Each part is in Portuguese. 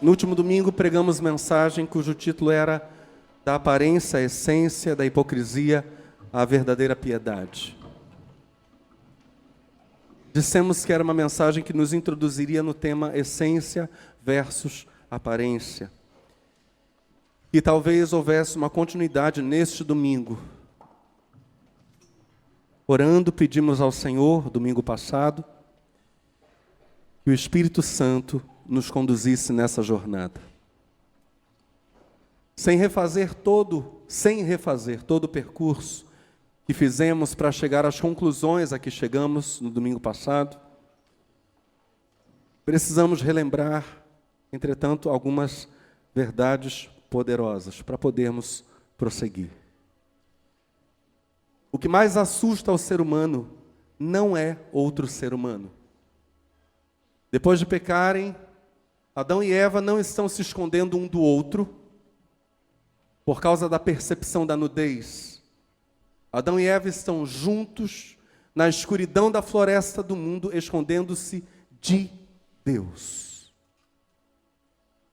No último domingo pregamos mensagem cujo título era Da aparência à essência, da hipocrisia à verdadeira piedade. Dissemos que era uma mensagem que nos introduziria no tema essência versus aparência. E talvez houvesse uma continuidade neste domingo. Orando, pedimos ao Senhor, domingo passado, que o Espírito Santo nos conduzisse nessa jornada. Sem refazer todo o percurso que fizemos para chegar às conclusões a que chegamos no domingo passado, precisamos relembrar, entretanto, algumas verdades poderosas para podermos prosseguir. O que mais assusta ao ser humano não é outro ser humano. Depois de pecarem, Adão e Eva não estão se escondendo um do outro por causa da percepção da nudez. Adão e Eva estão juntos na escuridão da floresta do mundo, escondendo-se de Deus.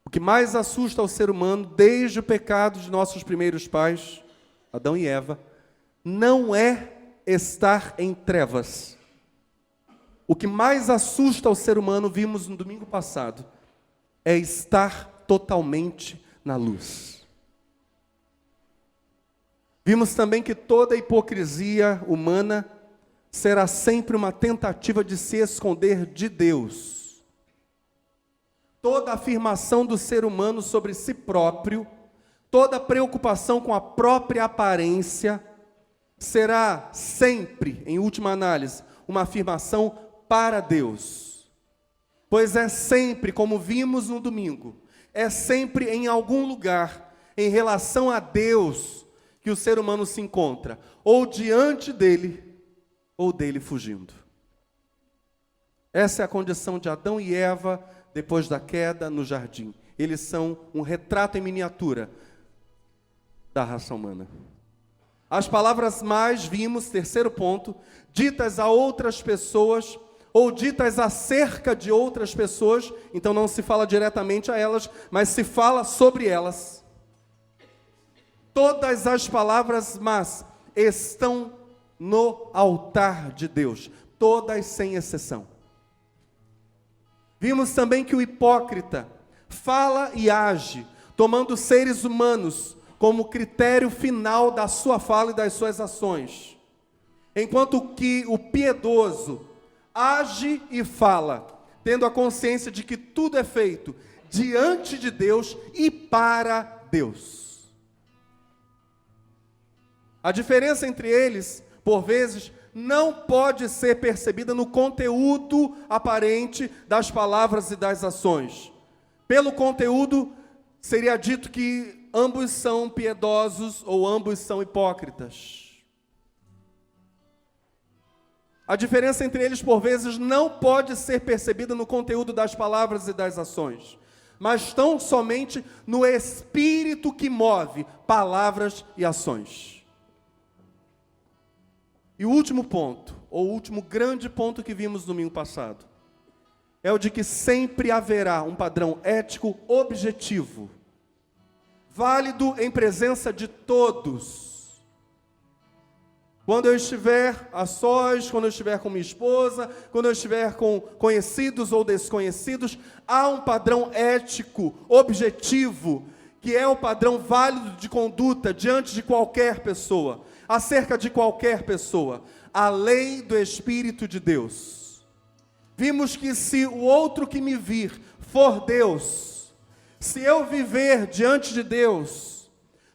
O que mais assusta ao ser humano, desde o pecado de nossos primeiros pais, Adão e Eva, não é estar em trevas. O que mais assusta ao ser humano, vimos no domingo passado, é estar totalmente na luz. Vimos também que toda hipocrisia humana será sempre uma tentativa de se esconder de Deus. Toda afirmação do ser humano sobre si próprio, toda preocupação com a própria aparência, será sempre, em última análise, uma afirmação para Deus. Pois é sempre, como vimos no domingo, é sempre em algum lugar, em relação a Deus, que o ser humano se encontra, ou diante dele, ou dele fugindo. Essa é a condição de Adão e Eva, depois da queda no jardim. Eles são um retrato em miniatura da raça humana. As palavras mais, vimos, terceiro ponto, ditas a outras pessoas, ou ditas acerca de outras pessoas, então não se fala diretamente a elas, mas se fala sobre elas. Todas as palavras más estão no altar de Deus, todas sem exceção. Vimos também que o hipócrita fala e age, tomando seres humanos como critério final da sua fala e das suas ações. Enquanto que o piedoso age e fala, tendo a consciência de que tudo é feito diante de Deus e para Deus. A diferença entre eles, por vezes, não pode ser percebida no conteúdo aparente das palavras e das ações. Pelo conteúdo, seria dito que ambos são piedosos ou ambos são hipócritas. A diferença entre eles, por vezes, não pode ser percebida no conteúdo das palavras e das ações, mas tão somente no espírito que move palavras e ações. E o último ponto, ou o último grande ponto que vimos no domingo passado, é o de que sempre haverá um padrão ético objetivo, válido em presença de todos. Quando eu estiver a sós, quando eu estiver com minha esposa, quando eu estiver com conhecidos ou desconhecidos, há um padrão ético, objetivo, que é o padrão válido de conduta diante de qualquer pessoa, acerca de qualquer pessoa, a lei do Espírito de Deus. Vimos que se o outro que me vir for Deus, se eu viver diante de Deus,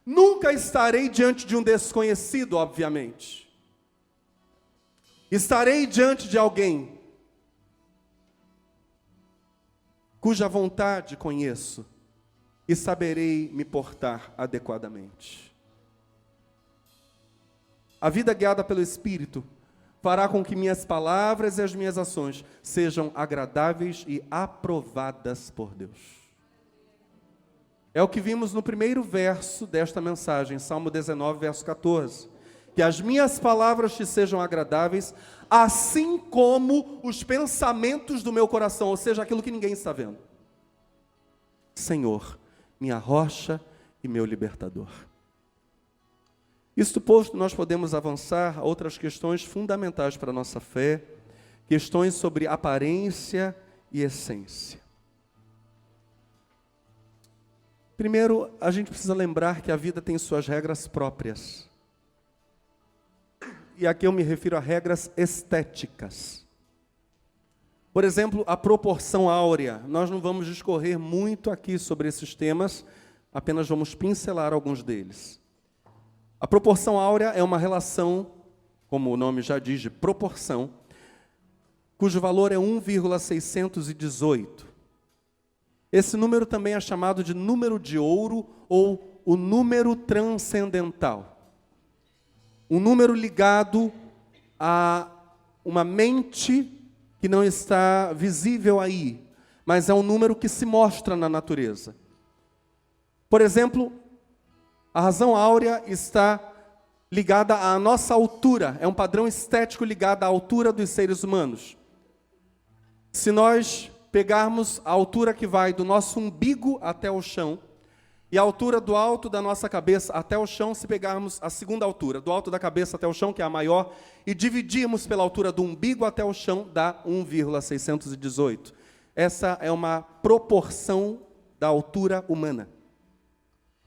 nunca estarei diante de um desconhecido, obviamente. Estarei diante de alguém cuja vontade conheço e saberei me portar adequadamente. A vida guiada pelo Espírito fará com que minhas palavras e as minhas ações sejam agradáveis e aprovadas por Deus. É o que vimos no primeiro verso desta mensagem, Salmo 19, verso 14. Que as minhas palavras te sejam agradáveis, assim como os pensamentos do meu coração, ou seja, aquilo que ninguém está vendo. Senhor, minha rocha e meu libertador. Isto posto, nós podemos avançar a outras questões fundamentais para a nossa fé, questões sobre aparência e essência. Primeiro, a gente precisa lembrar que a vida tem suas regras próprias. E aqui eu me refiro a regras estéticas. Por exemplo, a proporção áurea. Nós não vamos discorrer muito aqui sobre esses temas, apenas vamos pincelar alguns deles. A proporção áurea é uma relação, como o nome já diz, de proporção, cujo valor é 1,618. Esse número também é chamado de número de ouro ou o número transcendental. Um número ligado a uma mente que não está visível aí, mas é um número que se mostra na natureza. Por exemplo, a razão áurea está ligada à nossa altura, é um padrão estético ligado à altura dos seres humanos. Se nós pegarmos a altura que vai do nosso umbigo até o chão, e a altura do alto da nossa cabeça até o chão, se pegarmos a segunda altura, do alto da cabeça até o chão, que é a maior, e dividirmos pela altura do umbigo até o chão, dá 1,618. Essa é uma proporção da altura humana.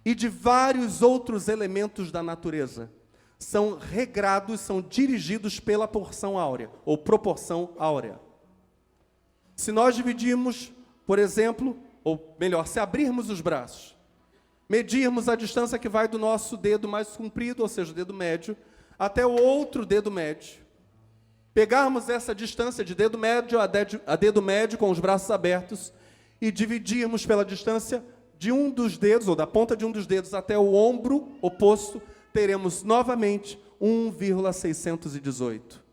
E de vários outros elementos da natureza, são regrados, são dirigidos pela porção áurea, ou proporção áurea. Se nós dividirmos, por exemplo, ou melhor, se abrirmos os braços, medirmos a distância que vai do nosso dedo mais comprido, ou seja, o dedo médio, até o outro dedo médio, pegarmos essa distância de dedo médio a dedo médio com os braços abertos e dividirmos pela distância de um dos dedos, ou da ponta de um dos dedos até o ombro oposto, teremos novamente 1,618.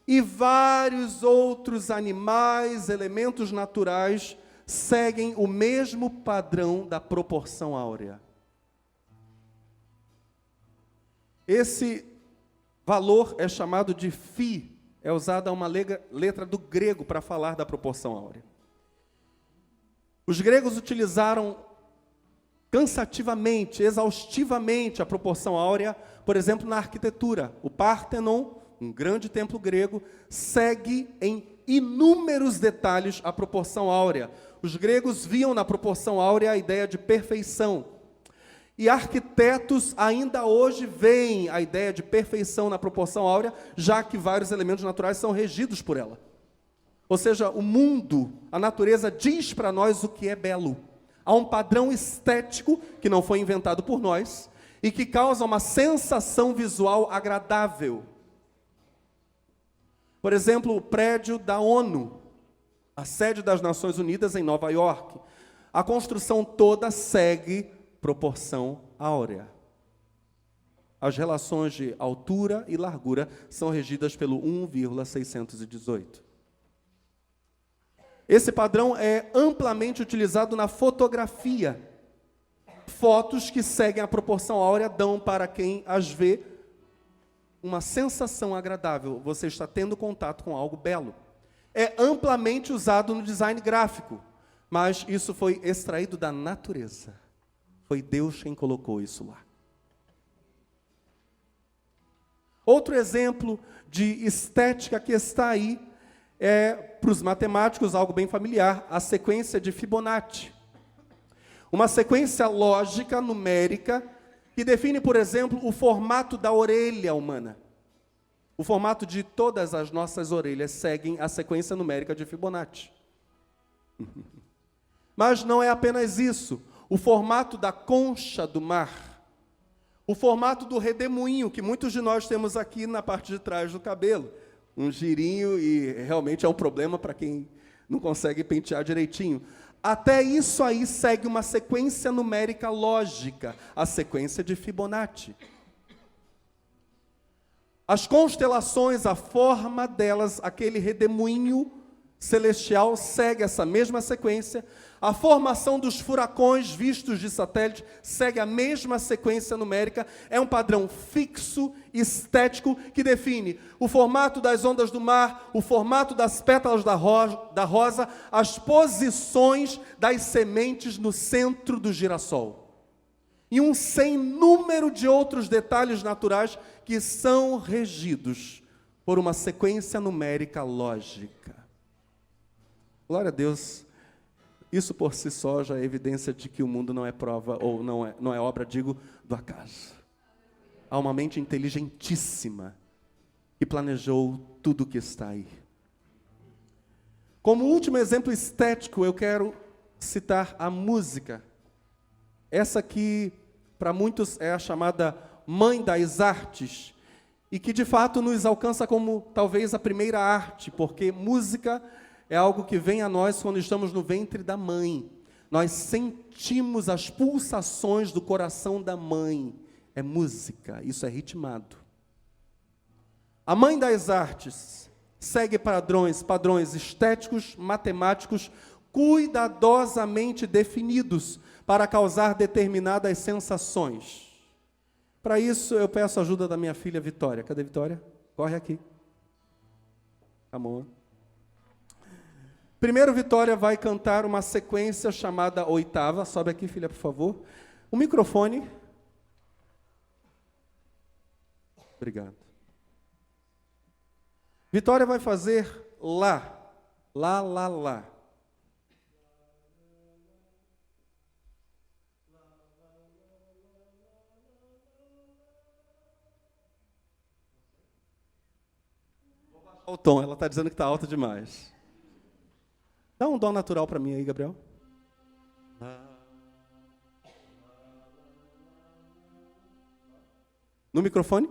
E vários outros animais, elementos naturais, seguem o mesmo padrão da proporção áurea. Esse valor é chamado de φ, é usada uma letra do grego para falar da proporção áurea. Os gregos utilizaram cansativamente, exaustivamente a proporção áurea, por exemplo, na arquitetura. O Pártenon, um grande templo grego, segue em inúmeros detalhes a proporção áurea. Os gregos viam na proporção áurea a ideia de perfeição. E arquitetos ainda hoje veem a ideia de perfeição na proporção áurea, já que vários elementos naturais são regidos por ela. Ou seja, o mundo, a natureza diz para nós o que é belo. Há um padrão estético que não foi inventado por nós e que causa uma sensação visual agradável. Por exemplo, o prédio da ONU, a sede das Nações Unidas em Nova York. A construção toda segue proporção áurea. As relações de altura e largura são regidas pelo 1,618. Esse padrão é amplamente utilizado na fotografia. Fotos que seguem a proporção áurea dão para quem as vê uma sensação agradável. Você está tendo contato com algo belo. É amplamente usado no design gráfico, mas isso foi extraído da natureza. Foi Deus quem colocou isso lá. Outro exemplo de estética que está aí é, para os matemáticos, algo bem familiar, a sequência de Fibonacci. Uma sequência lógica, numérica, que define, por exemplo, o formato da orelha humana. O formato de todas as nossas orelhas seguem a sequência numérica de Fibonacci. Mas não é apenas isso. O formato da concha do mar. O formato do redemoinho, que muitos de nós temos aqui na parte de trás do cabelo. Um girinho e realmente é um problema para quem não consegue pentear direitinho. Até isso aí segue uma sequência numérica lógica, a sequência de Fibonacci. As constelações, a forma delas, aquele redemoinho celestial segue essa mesma sequência, A formação dos furacões vistos de satélite segue a mesma sequência numérica, é um padrão fixo, estético, que define o formato das ondas do mar, o formato das pétalas da rosa, as posições das sementes no centro do girassol. E um sem número de outros detalhes naturais que são regidos por uma sequência numérica lógica. Glória a Deus. Isso por si só já é evidência de que o mundo não é prova, ou não é obra, digo, do acaso. Há uma mente inteligentíssima que planejou tudo o que está aí. Como último exemplo estético, eu quero citar a música. Essa que, para muitos, é a chamada mãe das artes, e que de fato nos alcança como talvez a primeira arte, porque música é algo que vem a nós quando estamos no ventre da mãe. Nós sentimos as pulsações do coração da mãe. É música, isso é ritmado. A mãe das artes segue padrões estéticos, matemáticos, cuidadosamente definidos para causar determinadas sensações. Para isso, eu peço a ajuda da minha filha Vitória. Cadê Vitória? Corre aqui. Amor. Primeiro, Vitória vai cantar uma sequência chamada oitava. Sobe aqui, filha, por favor. O microfone. Obrigado. Vitória vai fazer lá. Lá, lá, lá. Vou baixar o tom, ela está dizendo que está alto demais. Dá um dó natural para mim aí, Gabriel. No microfone.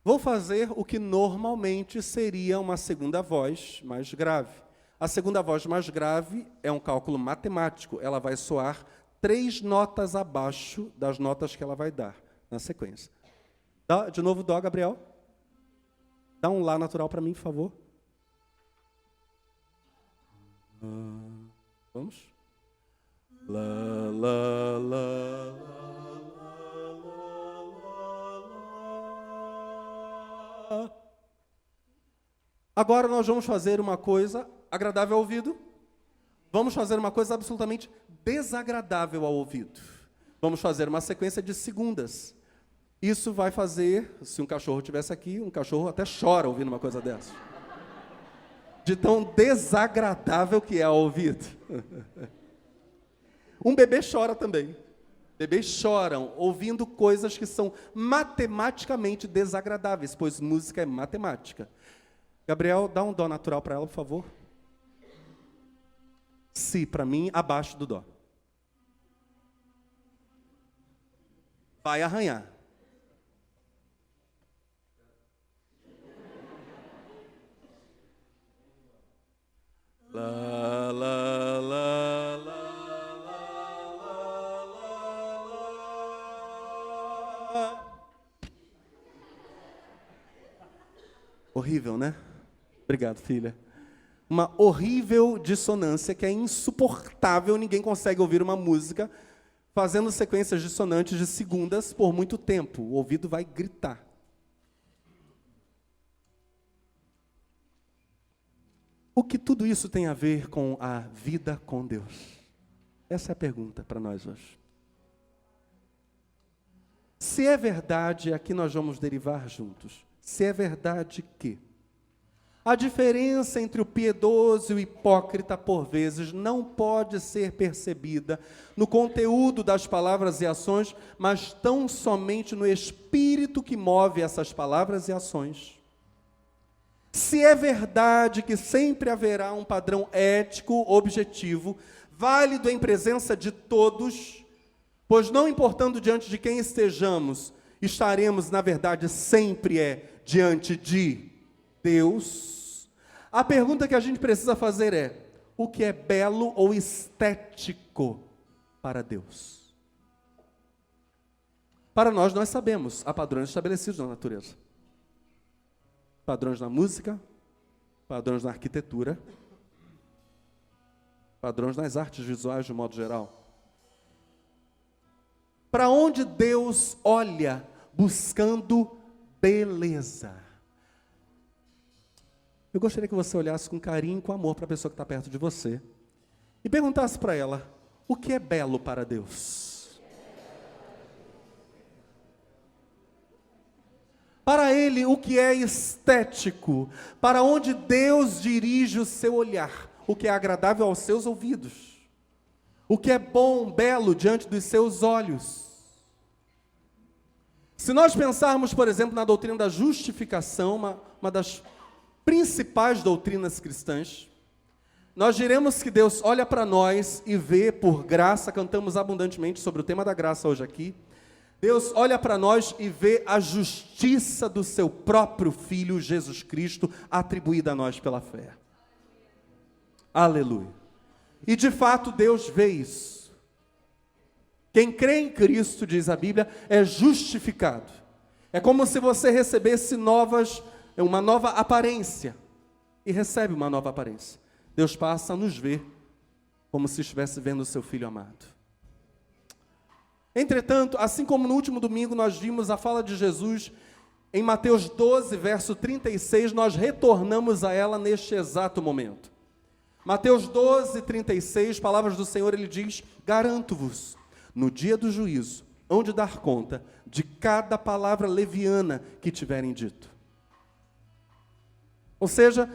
Vou fazer o que normalmente seria uma segunda voz mais grave. A segunda voz mais grave é um cálculo matemático. Ela vai soar 3 notas abaixo das notas que ela vai dar na sequência. Dá, de novo, dó, Gabriel. Dá um lá natural para mim, por favor. Vamos? Lá, lá, lá, lá. Agora nós vamos fazer uma coisa agradável ao ouvido. Vamos fazer uma coisa absolutamente desagradável ao ouvido. Vamos fazer uma sequência de segundas. Isso vai fazer, se um cachorro estivesse aqui, um cachorro até chora ouvindo uma coisa dessa. De tão desagradável que é ao ouvido. Um bebê chora também. Bebês choram ouvindo coisas que são matematicamente desagradáveis, pois música é matemática. Gabriel, dá um dó natural para ela, por favor. Si, para mim, abaixo do dó. Vai arranhar. Lá, lá, lá, lá, lá, lá. Horrível, né? Obrigado, filha. Uma horrível dissonância que é insuportável, ninguém consegue ouvir uma música fazendo sequências dissonantes de segundas por muito tempo. O ouvido vai gritar. O que tudo isso tem a ver com a vida com Deus? Essa é a pergunta para nós hoje. Se é verdade, aqui nós vamos derivar juntos. Se é verdade que a diferença entre o piedoso e o hipócrita, por vezes, não pode ser percebida no conteúdo das palavras e ações, mas tão somente no espírito que move essas palavras e ações. Se é verdade que sempre haverá um padrão ético, objetivo, válido em presença de todos, pois não importando diante de quem estejamos, estaremos, na verdade, sempre diante de Deus. A pergunta que a gente precisa fazer é: o que é belo ou estético para Deus? Para nós sabemos, há padrões estabelecidos na natureza. padrões na música, padrões na arquitetura, padrões nas artes visuais de modo geral. Para onde Deus olha buscando beleza? Eu gostaria que você olhasse com carinho e com amor para a pessoa que está perto de você e perguntasse para ela: o que é belo para Deus? Para Ele, o que é estético? Para onde Deus dirige o seu olhar? O que é agradável aos seus ouvidos? O que é bom, belo diante dos seus olhos? Se nós pensarmos, por exemplo, na doutrina da justificação, uma das principais doutrinas cristãs, nós diremos que Deus olha para nós e vê por graça, cantamos abundantemente sobre o tema da graça hoje aqui, Deus olha para nós e vê a justiça do seu próprio Filho, Jesus Cristo, atribuída a nós pela fé. Aleluia. E de fato Deus vê isso. Quem crê em Cristo, diz a Bíblia, é justificado. É como se você recebesse uma nova aparência. E recebe uma nova aparência. Deus passa a nos ver como se estivesse vendo o seu Filho amado. Entretanto, assim como no último domingo nós vimos a fala de Jesus em Mateus 12, verso 36, nós retornamos a ela neste exato momento. Mateus 12, 36, palavras do Senhor, ele diz: garanto-vos, no dia do juízo, hão de dar conta de cada palavra leviana que tiverem dito. Ou seja,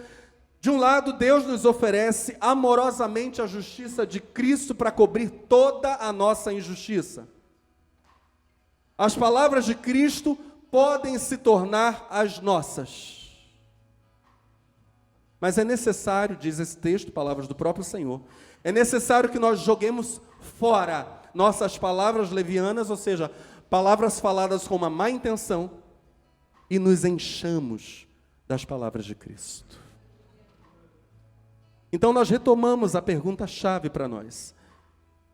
de um lado, Deus nos oferece amorosamente a justiça de Cristo para cobrir toda a nossa injustiça. As palavras de Cristo podem se tornar as nossas. Mas é necessário, diz esse texto, palavras do próprio Senhor, é necessário que nós joguemos fora nossas palavras levianas, ou seja, palavras faladas com uma má intenção, e nos enchamos das palavras de Cristo. Então nós retomamos a pergunta-chave para nós: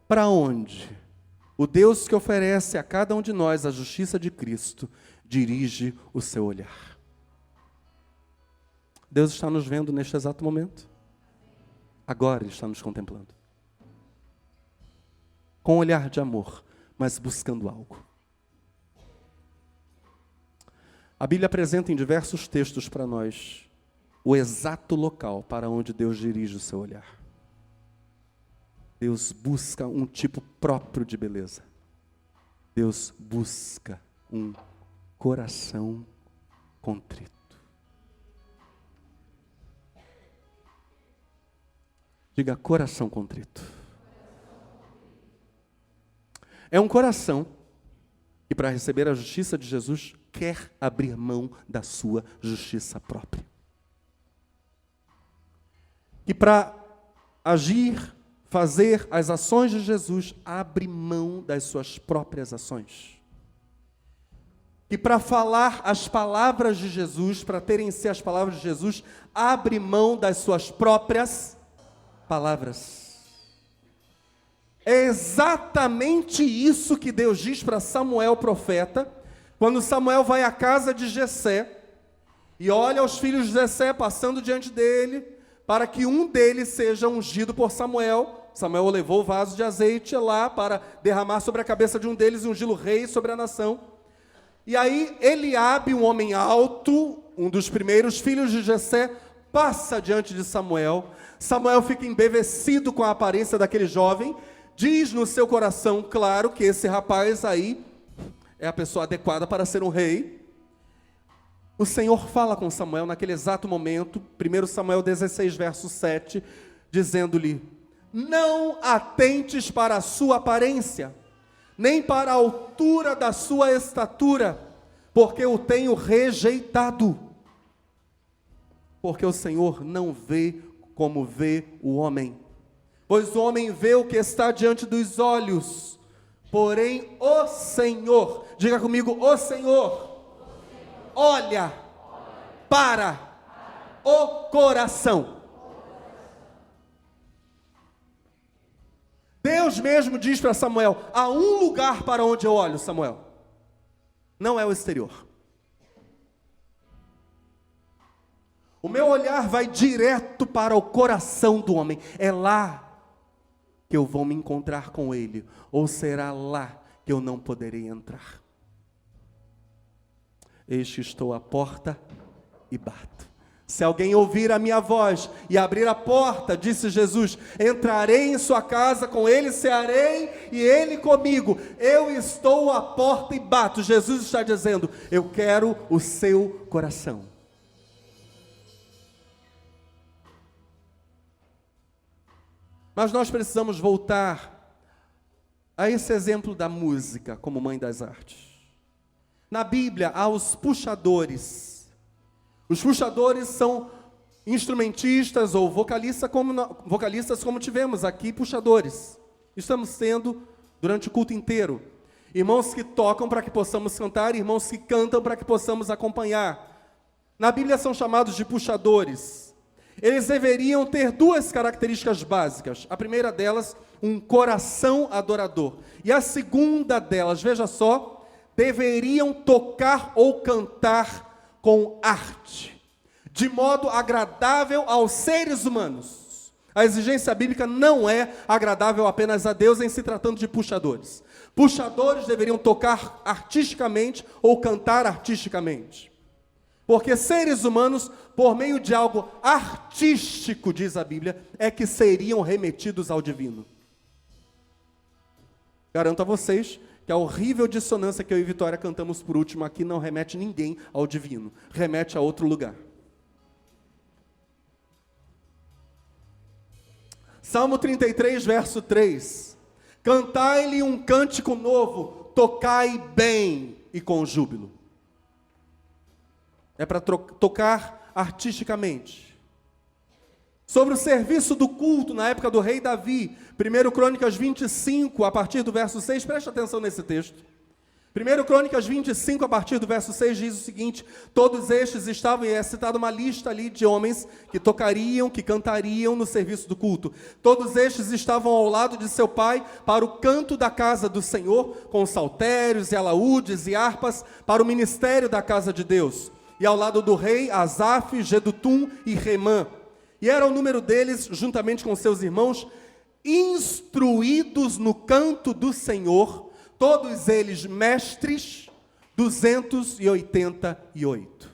para onde o Deus que oferece a cada um de nós a justiça de Cristo dirige o seu olhar? Deus está nos vendo neste exato momento. Agora Ele está nos contemplando. Com um olhar de amor, mas buscando algo. A Bíblia apresenta em diversos textos para nós o exato local para onde Deus dirige o seu olhar. Deus busca um tipo próprio de beleza. Deus busca um coração contrito. Diga: coração contrito. É um coração que, para receber a justiça de Jesus, quer abrir mão da sua justiça própria. Que para agir, fazer as ações de Jesus, abre mão das suas próprias ações. Que para falar as palavras de Jesus, para terem em si as palavras de Jesus, abre mão das suas próprias palavras. É exatamente isso que Deus diz para Samuel, profeta, quando Samuel vai à casa de Jessé e olha os filhos de Jessé passando diante dele, para que um deles seja ungido por Samuel. Samuel levou o vaso de azeite lá para derramar sobre a cabeça de um deles e ungí-lo rei sobre a nação. E aí Eliabe, um homem alto, um dos primeiros filhos de Jessé, passa diante de Samuel. Samuel fica embevecido com a aparência daquele jovem, diz no seu coração, claro, que esse rapaz aí é a pessoa adequada para ser um rei. O Senhor fala com Samuel naquele exato momento, 1 Samuel 16, verso 7, dizendo-lhe: não atentes para a sua aparência, nem para a altura da sua estatura, porque o tenho rejeitado. Porque o Senhor não vê como vê o homem, pois o homem vê o que está diante dos olhos, porém o Senhor, diga comigo, o Senhor olha para o coração. Deus mesmo diz para Samuel: há um lugar para onde eu olho, Samuel, não é o exterior. O meu olhar vai direto para o coração do homem. É lá que eu vou me encontrar com ele, ou será lá que eu não poderei entrar? Eis que estou à porta e bato. Se alguém ouvir a minha voz e abrir a porta, disse Jesus, entrarei em sua casa, com ele cearei e ele comigo. Eu estou à porta e bato. Jesus está dizendo, eu quero o seu coração. Mas nós precisamos voltar a esse exemplo da música como mãe das artes. Na Bíblia há os puxadores. Os puxadores são instrumentistas ou vocalistas como tivemos aqui, puxadores. Estamos tendo durante o culto inteiro. Irmãos que tocam para que possamos cantar, irmãos que cantam para que possamos acompanhar. Na Bíblia são chamados de puxadores. Eles deveriam ter duas características básicas. A primeira delas, um coração adorador. E a segunda delas, veja só, deveriam tocar ou cantar com arte, de modo agradável aos seres humanos. A exigência bíblica não é agradável apenas a Deus em se tratando de puxadores. Puxadores deveriam tocar artisticamente ou cantar artisticamente. Porque seres humanos, por meio de algo artístico, diz a Bíblia, é que seriam remetidos ao divino. Garanto a vocês que a horrível dissonância que eu e Vitória cantamos por último aqui não remete ninguém ao divino, remete a outro lugar. Salmo 33, verso 3. Cantai-lhe um cântico novo, tocai bem e com júbilo. É para tocar artisticamente. Sobre o serviço do culto na época do rei Davi, 1 Crônicas 25, a partir do verso 6, preste atenção nesse texto. 1 Crônicas 25, a partir do verso 6, diz o seguinte, todos estes estavam, e é citada uma lista ali de homens que tocariam, que cantariam no serviço do culto. Todos estes estavam ao lado de seu pai para o canto da casa do Senhor, com saltérios e alaúdes e harpas, para o ministério da casa de Deus. E ao lado do rei, Asaf, Gedutum e Remã. E era o número deles, juntamente com seus irmãos, instruídos no canto do Senhor, todos eles mestres, 288.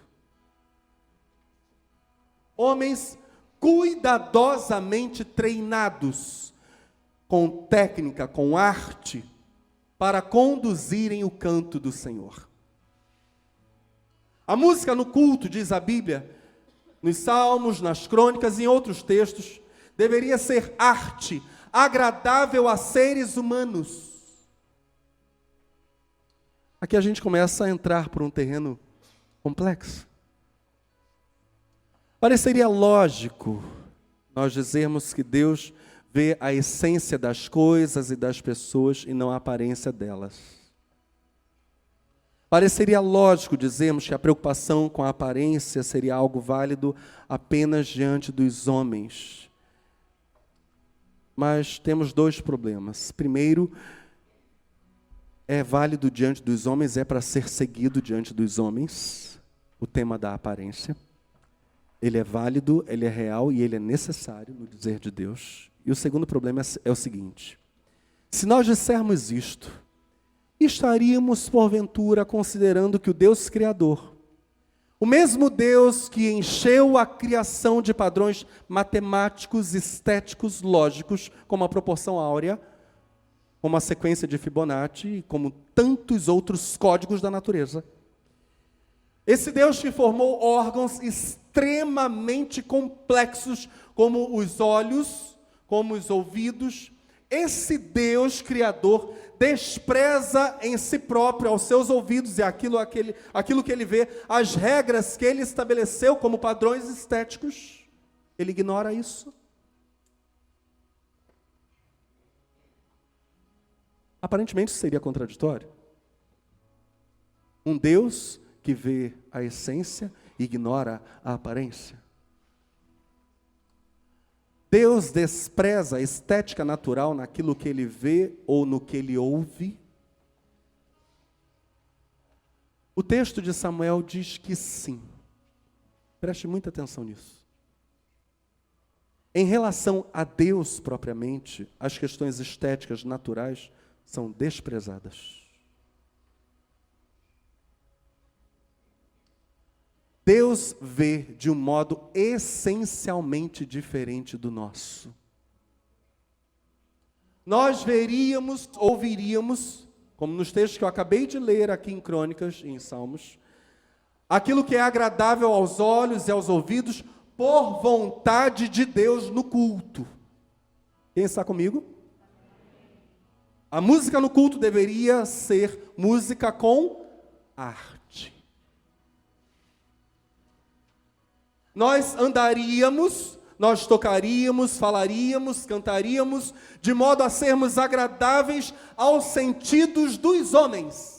Homens cuidadosamente treinados, com técnica, com arte, para conduzirem o canto do Senhor. A música no culto, diz a Bíblia, nos Salmos, nas Crônicas e em outros textos, deveria ser arte, agradável a seres humanos. Aqui a gente começa a entrar por um terreno complexo. Pareceria lógico nós dizermos que Deus vê a essência das coisas e das pessoas e não a aparência delas. Pareceria lógico dizermos que a preocupação com a aparência seria algo válido apenas diante dos homens. Mas temos dois problemas. Primeiro, é válido diante dos homens, é para ser seguido diante dos homens, o tema da aparência. Ele é válido, ele é real e ele é necessário no dizer de Deus. E o segundo problema é o seguinte: se nós dissermos isto, estaríamos, porventura, considerando que o Deus Criador, o mesmo Deus que encheu a criação de padrões matemáticos, estéticos, lógicos, como a proporção áurea, como a sequência de Fibonacci, e como tantos outros códigos da natureza. Esse Deus que formou órgãos extremamente complexos, como os olhos, como os ouvidos, esse Deus Criador despreza em si próprio, aos seus ouvidos e aquilo que ele vê, as regras que ele estabeleceu como padrões estéticos. Ele ignora isso. Aparentemente isso seria contraditório. Um Deus que vê a essência e ignora a aparência. Deus despreza a estética natural naquilo que ele vê ou no que ele ouve. O texto de Samuel diz que sim. Preste muita atenção nisso. Em relação a Deus propriamente, as questões estéticas naturais são desprezadas. Deus vê de um modo essencialmente diferente do nosso. Nós veríamos, ouviríamos, como nos textos que eu acabei de ler aqui em Crônicas e em Salmos, aquilo que é agradável aos olhos e aos ouvidos por vontade de Deus no culto. Quem está comigo? A música no culto deveria ser música com arte. Nós andaríamos, nós tocaríamos, falaríamos, cantaríamos, de modo a sermos agradáveis aos sentidos dos homens.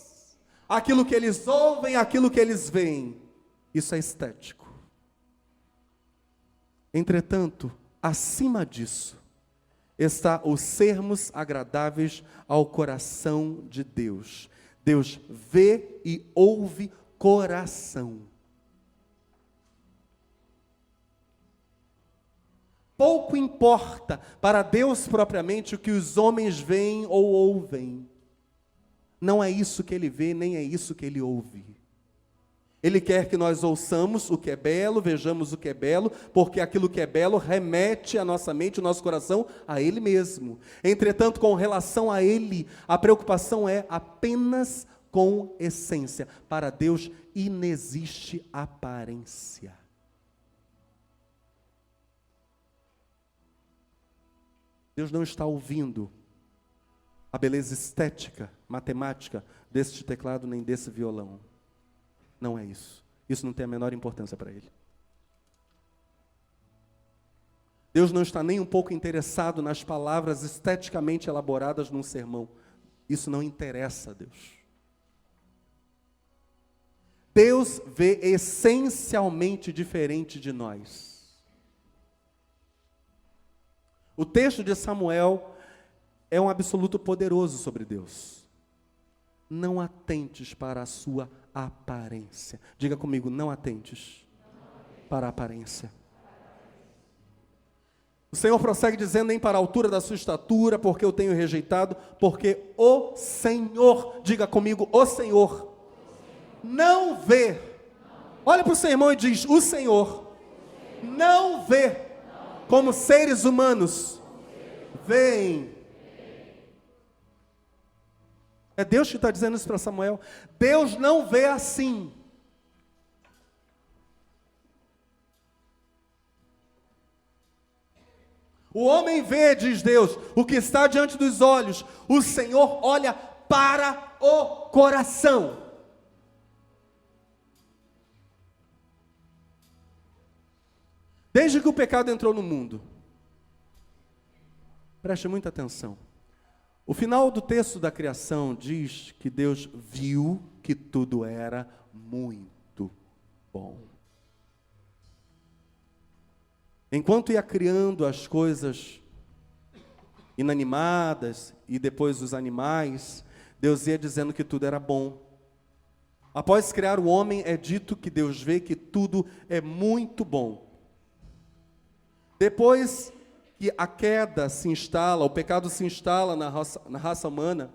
Aquilo que eles ouvem, aquilo que eles veem. Isso é estético. Entretanto, acima disso, está o sermos agradáveis ao coração de Deus. Deus vê e ouve coração. Pouco importa para Deus propriamente o que os homens veem ou ouvem. Não é isso que Ele vê, nem é isso que Ele ouve. Ele quer que nós ouçamos o que é belo, vejamos o que é belo, porque aquilo que é belo remete a nossa mente, o nosso coração, a Ele mesmo. Entretanto, com relação a Ele, a preocupação é apenas com essência. Para Deus, inexiste aparência. Deus não está ouvindo a beleza estética, matemática deste teclado nem desse violão. Não é isso. Isso não tem a menor importância para Ele. Deus não está nem um pouco interessado nas palavras esteticamente elaboradas num sermão. Isso não interessa a Deus. Deus vê essencialmente diferente de nós. O texto de Samuel é um absoluto poderoso sobre Deus. Não atentes para a sua aparência. Diga comigo, não atentes para a aparência. O Senhor prossegue dizendo, nem para a altura da sua estatura, porque eu tenho rejeitado, porque o Senhor, diga comigo, o Senhor, não vê. Olha para o seu irmão e diz, o Senhor não vê como seres humanos veem. É Deus que está dizendo isso para Samuel. Deus não vê assim. O homem vê, diz Deus, o que está diante dos olhos. O Senhor olha para o coração. Desde que o pecado entrou no mundo, preste muita atenção. O final do texto da criação diz que Deus viu que tudo era muito bom. Enquanto ia criando as coisas inanimadas e depois os animais, Deus ia dizendo que tudo era bom. Após criar o homem, é dito que Deus vê que tudo é muito bom. Depois que a queda se instala, o pecado se instala na raça humana,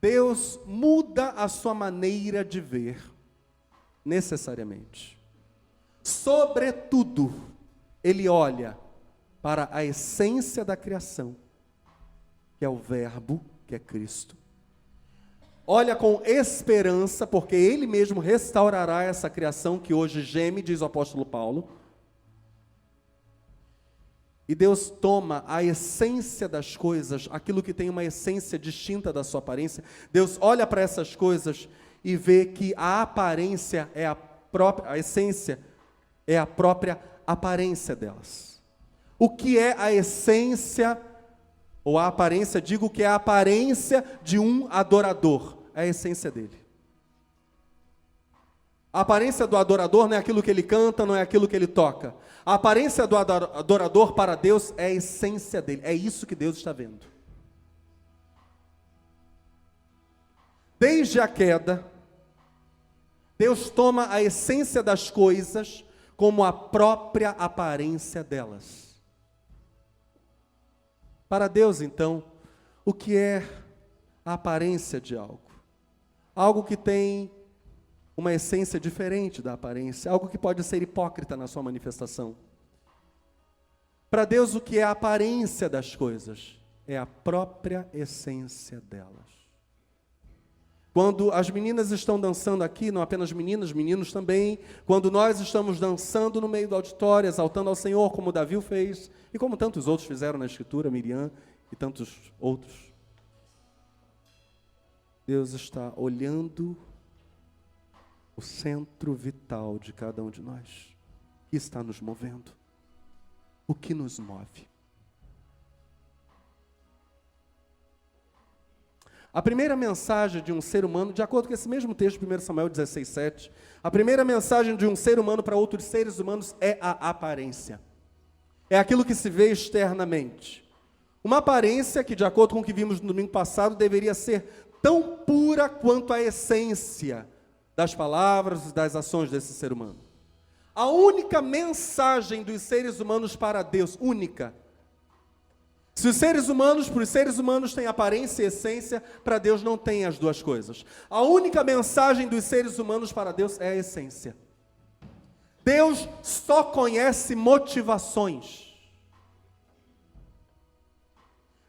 Deus muda a sua maneira de ver, necessariamente. Sobretudo, Ele olha para a essência da criação, que é o Verbo, que é Cristo. Olha com esperança, porque Ele mesmo restaurará essa criação que hoje geme, diz o apóstolo Paulo. E Deus toma a essência das coisas, aquilo que tem uma essência distinta da sua aparência. Deus olha para essas coisas e vê que a aparência é a essência é a própria aparência delas. O que é a essência ou a aparência? Digo que é a aparência de um adorador, é a essência dele. A aparência do adorador não é aquilo que ele canta, não é aquilo que ele toca. A aparência do adorador para Deus é a essência dele. É isso que Deus está vendo. Desde a queda, Deus toma a essência das coisas, como a própria aparência delas. Para Deus, então, o que é a aparência de algo? Algo que tem uma essência diferente da aparência, algo que pode ser hipócrita na sua manifestação. Para Deus, o que é a aparência das coisas? É a própria essência delas. Quando as meninas estão dançando aqui, não apenas meninas, meninos também, quando nós estamos dançando no meio do auditório, exaltando ao Senhor, como Davi fez, e como tantos outros fizeram na Escritura, Miriam e tantos outros, Deus está olhando o centro vital de cada um de nós, que está nos movendo, o que nos move. A primeira mensagem de um ser humano, de acordo com esse mesmo texto, 1 Samuel 16:7, a primeira mensagem de um ser humano para outros seres humanos é a aparência. É aquilo que se vê externamente. Uma aparência que, de acordo com o que vimos no domingo passado, deveria ser tão pura quanto a essência das palavras e das ações desse ser humano. A única mensagem dos seres humanos para Deus, única. Se os seres humanos, para os seres humanos tem aparência e essência, para Deus não tem as duas coisas. A única mensagem dos seres humanos para Deus é a essência. Deus só conhece motivações.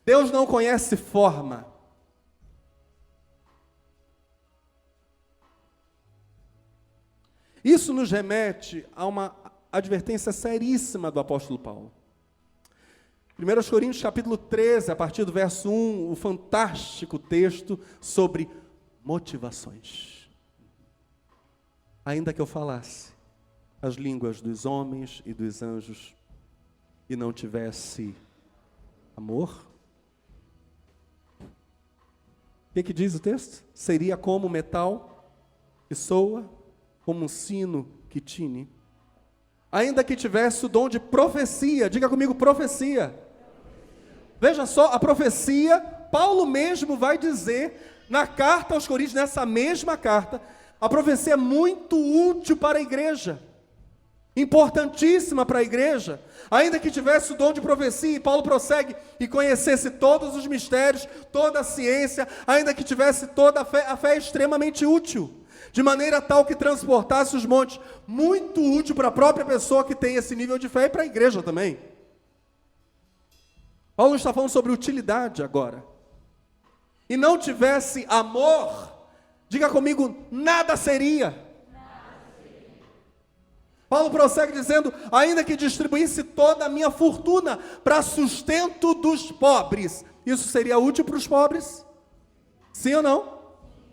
Deus não conhece forma. Isso nos remete a uma advertência seríssima do apóstolo Paulo. 1 Coríntios capítulo 13, a partir do verso 1, o fantástico texto sobre motivações. Ainda que eu falasse as línguas dos homens e dos anjos e não tivesse amor, o que diz o texto? Seria como metal que soa, como um sino que tine. Ainda que tivesse o dom de profecia, diga comigo, profecia. Veja só, a profecia, Paulo mesmo vai dizer na carta aos Coríntios, nessa mesma carta, a profecia é muito útil para a igreja, importantíssima para a igreja. Ainda que tivesse o dom de profecia, e Paulo prossegue, e conhecesse todos os mistérios, toda a ciência, ainda que tivesse toda a fé é extremamente útil, de maneira tal que transportasse os montes, muito útil para a própria pessoa que tem esse nível de fé e para a igreja também. Paulo está falando sobre utilidade agora. E não tivesse amor, diga comigo, nada seria. Paulo prossegue dizendo, ainda que distribuísse toda a minha fortuna para sustento dos pobres, isso seria útil para os pobres? Sim ou não?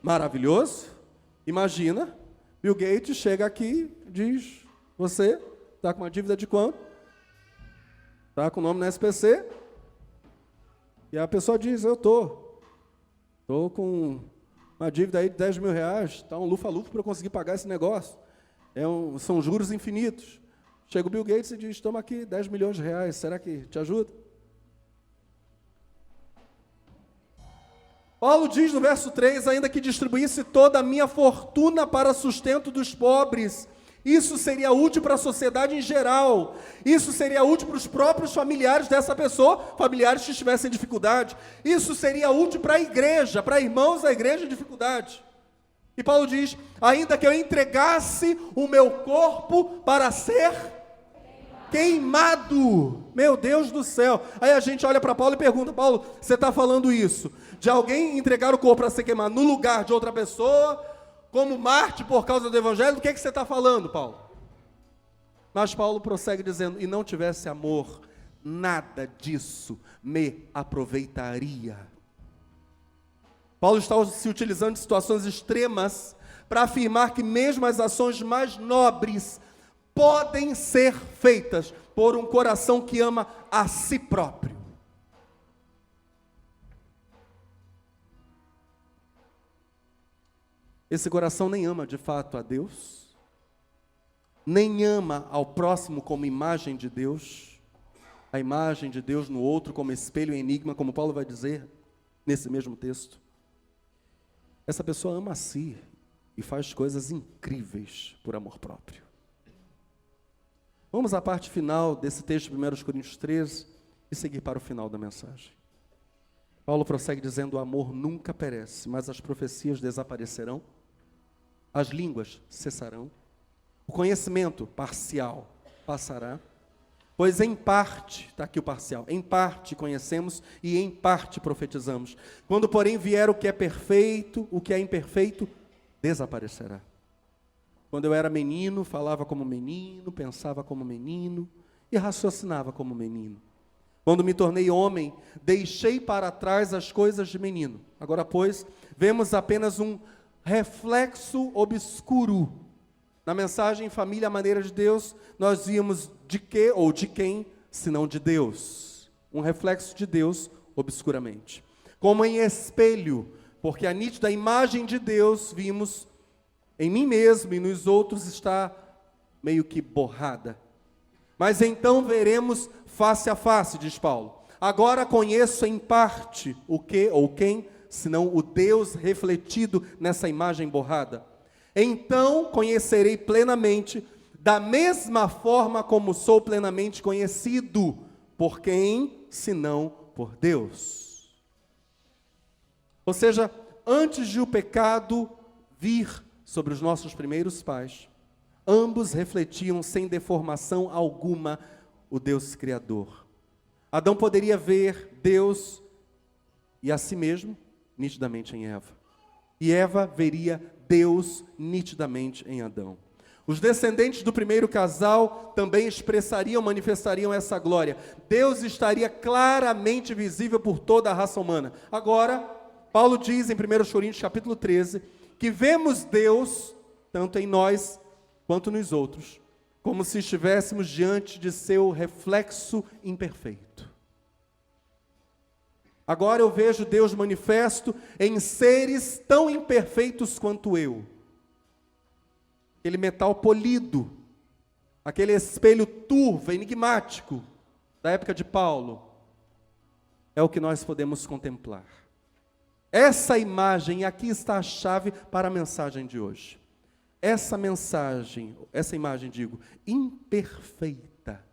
Maravilhoso. Imagina, Bill Gates chega aqui e diz, você está com uma dívida de quanto? Está com o nome na SPC? E a pessoa diz, eu estou com uma dívida aí de 10 mil reais, está um lufa-lufa para eu conseguir pagar esse negócio. São juros infinitos. Chega o Bill Gates e diz, toma aqui 10 milhões de reais, será que te ajuda? Paulo diz no verso 3, ainda que distribuísse toda a minha fortuna para sustento dos pobres, isso seria útil para a sociedade em geral, isso seria útil para os próprios familiares dessa pessoa, familiares que estivessem em dificuldade, isso seria útil para a igreja, para irmãos da igreja em dificuldade. E Paulo diz, ainda que eu entregasse o meu corpo para ser queimado, meu Deus do céu. Aí a gente olha para Paulo e pergunta, Paulo, você está falando isso de alguém entregar o corpo para ser queimado no lugar de outra pessoa, como Marte por causa do evangelho? Do que você está falando, Paulo? Mas Paulo prossegue dizendo, e não tivesse amor, nada disso me aproveitaria. Paulo está se utilizando de situações extremas para afirmar que mesmo as ações mais nobres podem ser feitas por um coração que ama a si próprio. Esse coração nem ama de fato a Deus, nem ama ao próximo como imagem de Deus, a imagem de Deus no outro como espelho e enigma, como Paulo vai dizer nesse mesmo texto. Essa pessoa ama a si e faz coisas incríveis por amor próprio. Vamos à parte final desse texto de 1 Coríntios 13 e seguir para o final da mensagem. Paulo prossegue dizendo: o amor nunca perece, mas as profecias desaparecerão, as línguas cessarão, o conhecimento parcial passará, pois em parte, está aqui o parcial, em parte conhecemos e em parte profetizamos. Quando, porém, vier o que é perfeito, o que é imperfeito desaparecerá. Quando eu era menino, falava como menino, pensava como menino e raciocinava como menino. Quando me tornei homem, deixei para trás as coisas de menino. Agora, pois, vemos apenas um reflexo obscuro. Na mensagem Família à Maneira de Deus, nós vimos de que ou de quem, senão de Deus. Um reflexo de Deus obscuramente. Como em espelho, porque a nítida imagem de Deus vimos em mim mesmo e nos outros está meio que borrada. Mas então veremos face a face, diz Paulo. Agora conheço em parte o que ou quem, senão o Deus refletido nessa imagem borrada. Então conhecerei plenamente, da mesma forma como sou plenamente conhecido. Por quem, senão por Deus? Ou seja, antes de o pecado vir sobre os nossos primeiros pais, ambos refletiam sem deformação alguma o Deus Criador. Adão poderia ver Deus e a si mesmo nitidamente em Eva. E Eva veria Deus nitidamente em Adão. Os descendentes do primeiro casal também expressariam, manifestariam essa glória. Deus estaria claramente visível por toda a raça humana. Agora, Paulo diz em 1 Coríntios capítulo 13, que vemos Deus, tanto em nós quanto nos outros, como se estivéssemos diante de seu reflexo imperfeito. Agora eu vejo Deus manifesto em seres tão imperfeitos quanto eu. Aquele metal polido, aquele espelho turvo, enigmático, da época de Paulo, é o que nós podemos contemplar. Essa imagem, aqui está a chave para a mensagem de hoje. Essa imagem, imperfeita.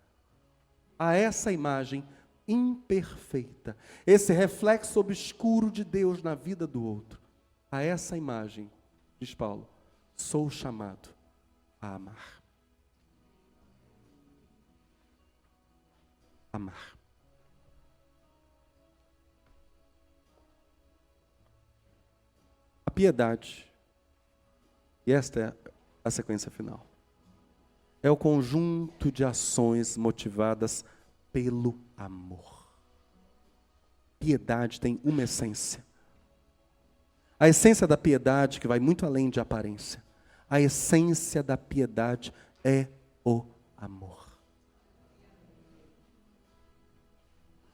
A essa imagem imperfeita, esse reflexo obscuro de Deus na vida do outro, a essa imagem, diz Paulo, sou chamado a amar. Amar. A piedade, e esta é a sequência final, é o conjunto de ações motivadas pelo amor. Piedade tem uma essência. A essência da piedade, que vai muito além de aparência, a essência da piedade é o amor.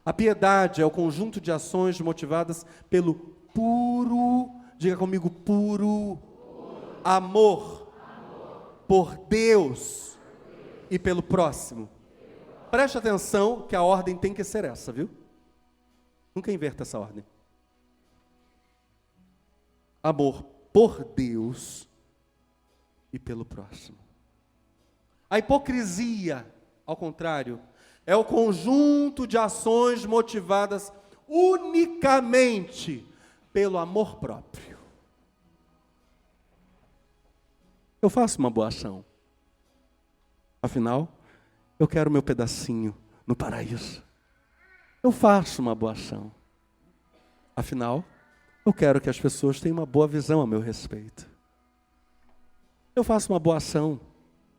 A piedade é o conjunto de ações motivadas pelo puro, diga comigo, puro amor por Deus e pelo próximo. Preste atenção que a ordem tem que ser essa, viu? Nunca inverta essa ordem. Amor por Deus e pelo próximo. A hipocrisia, ao contrário, é o conjunto de ações motivadas unicamente pelo amor próprio. Eu faço uma boa ação. Afinal, eu quero meu pedacinho no paraíso. Eu faço uma boa ação. Afinal, eu quero que as pessoas tenham uma boa visão a meu respeito. Eu faço uma boa ação.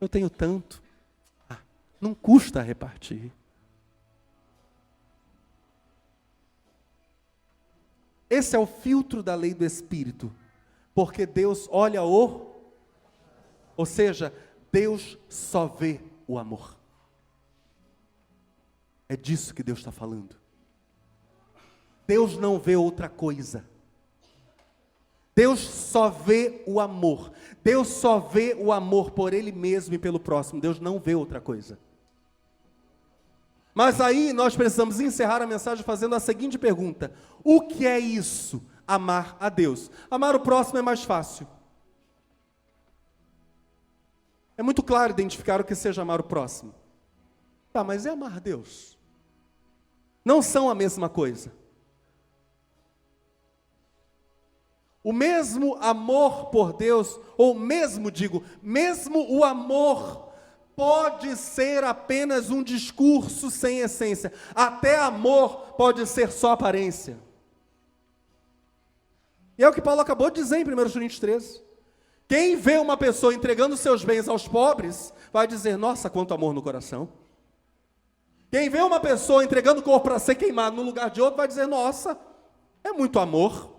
Eu tenho tanto. Não custa repartir. Esse é o filtro da lei do Espírito. Porque Deus olha ou seja, Deus só vê o amor. É disso que Deus está falando. Deus não vê outra coisa. Deus só vê o amor. Deus só vê o amor por Ele mesmo e pelo próximo. Deus não vê outra coisa. Mas aí nós precisamos encerrar a mensagem fazendo a seguinte pergunta: o que é isso? Amar a Deus. Amar o próximo é mais fácil. É muito claro identificar o que seja amar o próximo. Tá, mas é amar Deus? Não são a mesma coisa. O mesmo amor por Deus, ou mesmo o amor pode ser apenas um discurso sem essência. Até amor pode ser só aparência. E é o que Paulo acabou de dizer em 1 Coríntios 13. Quem vê uma pessoa entregando seus bens aos pobres, vai dizer, nossa, quanto amor no coração. Quem vê uma pessoa entregando o corpo para ser queimado no lugar de outro, vai dizer, nossa, é muito amor.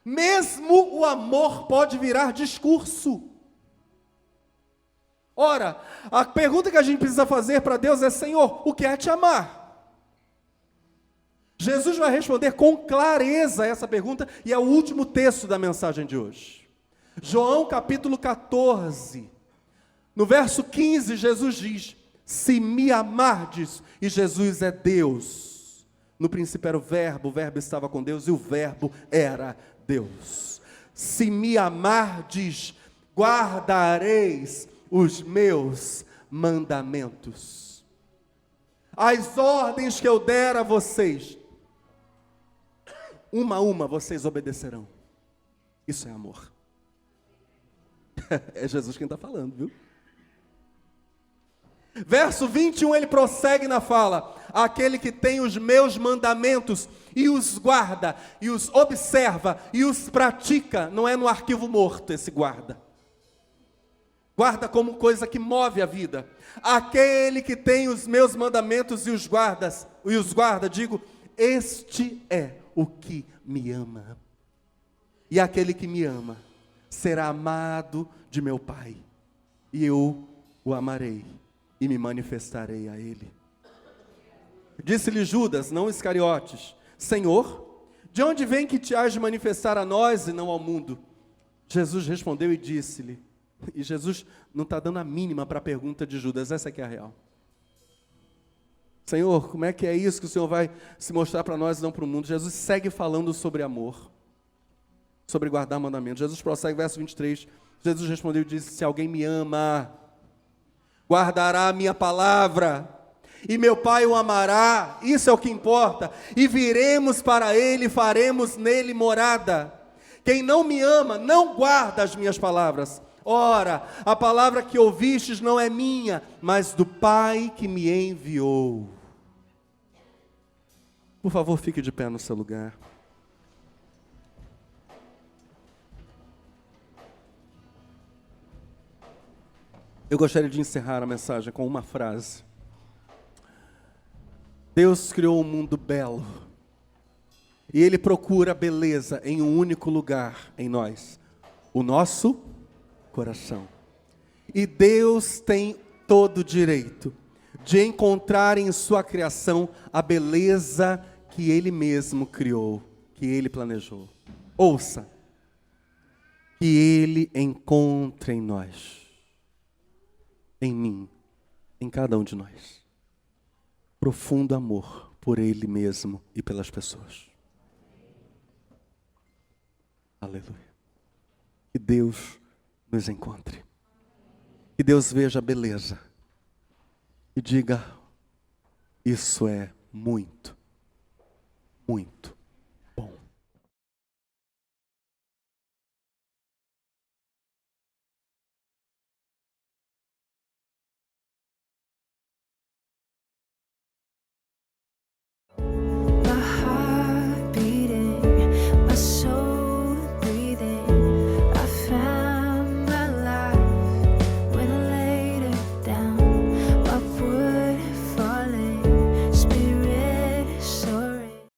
Mesmo o amor pode virar discurso. Ora, a pergunta que a gente precisa fazer para Deus é, Senhor, o que é te amar? Jesus vai responder com clareza essa pergunta, e é o último texto da mensagem de hoje. João capítulo 14, no verso 15, Jesus diz, se me amardes, e Jesus é Deus. No princípio era o verbo estava com Deus, e o verbo era Deus. Se me amardes, guardareis os meus mandamentos. As ordens que eu der a vocês, uma a uma vocês obedecerão. Isso é amor. É Jesus quem está falando, viu? Verso 21, ele prossegue na fala, aquele que tem os meus mandamentos e os guarda, e os observa, e os pratica, não é no arquivo morto esse guarda. Guarda como coisa que move a vida. Aquele que tem os meus mandamentos e os guarda, digo, este é o que me ama. E aquele que me ama será amado de meu Pai, e eu o amarei e me manifestarei a ele. Disse-lhe Judas, não Iscariotes, Senhor, de onde vem que te has de manifestar a nós e não ao mundo? Jesus respondeu e disse-lhe, e Jesus não está dando a mínima para a pergunta de Judas, essa que é a real. Senhor, como é que é isso que o Senhor vai se mostrar para nós e não para o mundo? Jesus segue falando sobre amor, sobre guardar mandamentos. Jesus prossegue, verso 23, Jesus respondeu e disse, se alguém me ama, guardará a minha palavra, e meu Pai o amará, isso é o que importa, e viremos para ele, e faremos nele morada. Quem não me ama, não guarda as minhas palavras. Ora, a palavra que ouvistes não é minha, mas do Pai que me enviou. Por favor, fique de pé no seu lugar. Eu gostaria de encerrar a mensagem com uma frase. Deus criou um mundo belo, e Ele procura a beleza em um único lugar em nós, o nosso coração. E Deus tem todo o direito de encontrar em sua criação a beleza que Ele mesmo criou, que Ele planejou. Ouça, que Ele encontre em nós, em mim, em cada um de nós, profundo amor por Ele mesmo e pelas pessoas. Aleluia. Que Deus nos encontre. Que Deus veja a beleza e diga, isso é muito, muito